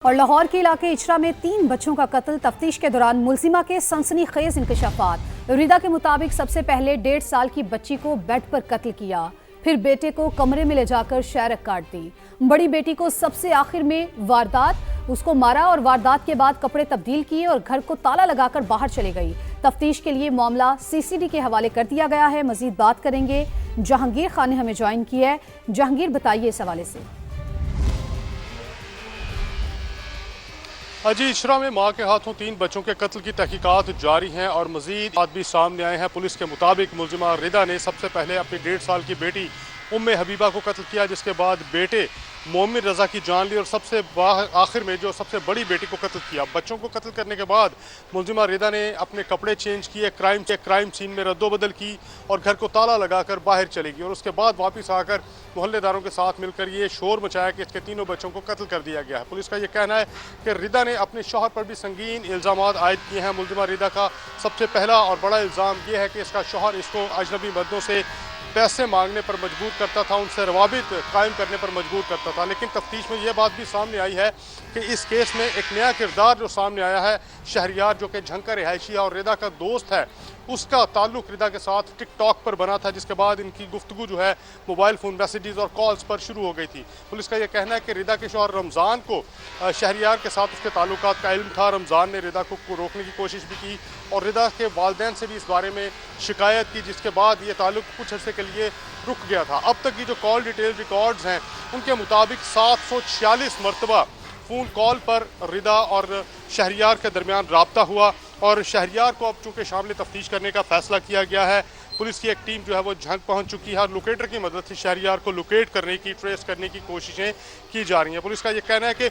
और लाहौर के इलाके इचरा में 3 बच्चों का कत्ल, तफ्तीश के दौरान मुलजिमा के सनसनीखेज इंकशाफात। रिदा के मुताबिक सबसे पहले 1.5 साल की बच्ची को बेड पर कत्ल किया, फिर बेटे को कमरे में ले जाकर शहरक काट दी। बड़ी बेटी को सबसे आखिर में वारदात, उसको मारा और वारदात के बाद कपड़े तब्दील किए और घर को ताला लगाकर बाहर चले गई। तफ्तीश के लिए मामला सीसीडी के हवाले कर दिया गया है। मजीद बात करेंगे, जहांगीर खान ने हमें ज्वाइन किया है। जहांगीर, बताइए इस हवाले से। जी, इचरा में मां के हाथों 3 बच्चों के कत्ल की तहकीकात जारी हैं और मजीद बात भी सामने आए हैं। पुलिस के मुताबिक मुलजिमा रिदा ने सबसे पहले अपनी 1.5 साल की बेटी उम्मे हबीबा को कत्ल किया, जिसके बाद बेटे मोमिन रजा की जान ली और सबसे आखिर में जो सबसे बड़ी बेटी को कत्ल किया। बच्चों को कत्ल करने के बाद मुलजिमा रिदा ने अपने कपड़े चेंज किए, क्राइम सीन में रद्दोबदल की और घर को ताला लगाकर बाहर चली गई और उसके बाद वापस आकर मोहल्लेदारों के साथ मिलकर ये शोर मचाया कि इसके तीनों बच्चों को कत्ल कर दिया गया है। पुलिस का ये कहना है कि रिदा ने अपने शौहर पर भी संगीन इल्ज़ाम आयद किए हैं। मुलजिमा रिदा का सबसे पहला और बड़ा इल्ज़ाम ये है कि इसका शौहर इसको अजनबी मर्दों से पैसे मांगने पर मजबूर करता था, उनसे रवाबित कायम करने पर मजबूर करता था। लेकिन तफ्तीश में यह बात भी सामने आई है कि इस केस में एक नया किरदार जो सामने आया है, शहरियार जो कि झंकर रिहायशी और रिदा का दोस्त है, उसका ताल्लुक रिदा के साथ टिकटॉक पर बना था, जिसके बाद इनकी गुफ्तगू जो है मोबाइल फ़ोन मैसेजेस और कॉल्स पर शुरू हो गई थी। पुलिस का यह कहना है कि रिदा के शौहर रमज़ान को शहरियार के साथ उसके ताल्लुकात का इल्म था। रमज़ान ने रिदा को रोकने की कोशिश भी की और रिदा के वालिदैन से भी इस बारे में शिकायत की, जिसके बाद ये ताल्लुक कुछ अर्से के लिए रुक गया था। अब तक की जो कॉल डिटेल रिकॉर्ड्स हैं उनके मुताबिक 746 मरतबा फ़ोन कॉल पर रिदा और शहरियार के दरमियान रब्ता हुआ और शहरियार को अब चूँकि शामिल तफ्तीश करने का फैसला किया गया है। पुलिस की एक टीम जो है वो झंग पहुंच चुकी है और लोकेटर की मदद से शहरियार को लोकेट करने की, ट्रेस करने की कोशिशें की जा रही हैं। पुलिस का ये कहना है कि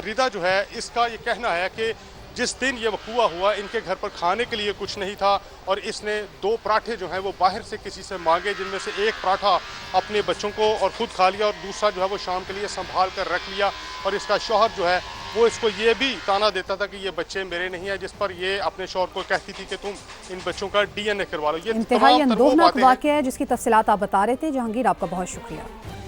रिदा जो है, इसका ये कहना है कि जिस दिन ये वक़ूआ हुआ इनके घर पर खाने के लिए कुछ नहीं था और इसने 2 पराठे जो हैं वो बाहर से किसी से मांगे, जिनमें से एक पराठा अपने बच्चों को और ख़ुद खा लिया और दूसरा जो है वो शाम के लिए संभाल कर रख लिया। और इसका शौहर जो है वो इसको ये भी ताना देता था कि ये बच्चे मेरे नहीं हैं, जिस पर ये अपने शौहर को कहती थी कि तुम इन बच्चों का DNA करवा लो। ये इंतहाई अंदोहनाक वाक़या है जिसकी तफसीलात आप बता रहे थे। जहांगीर, आपका बहुत शुक्रिया।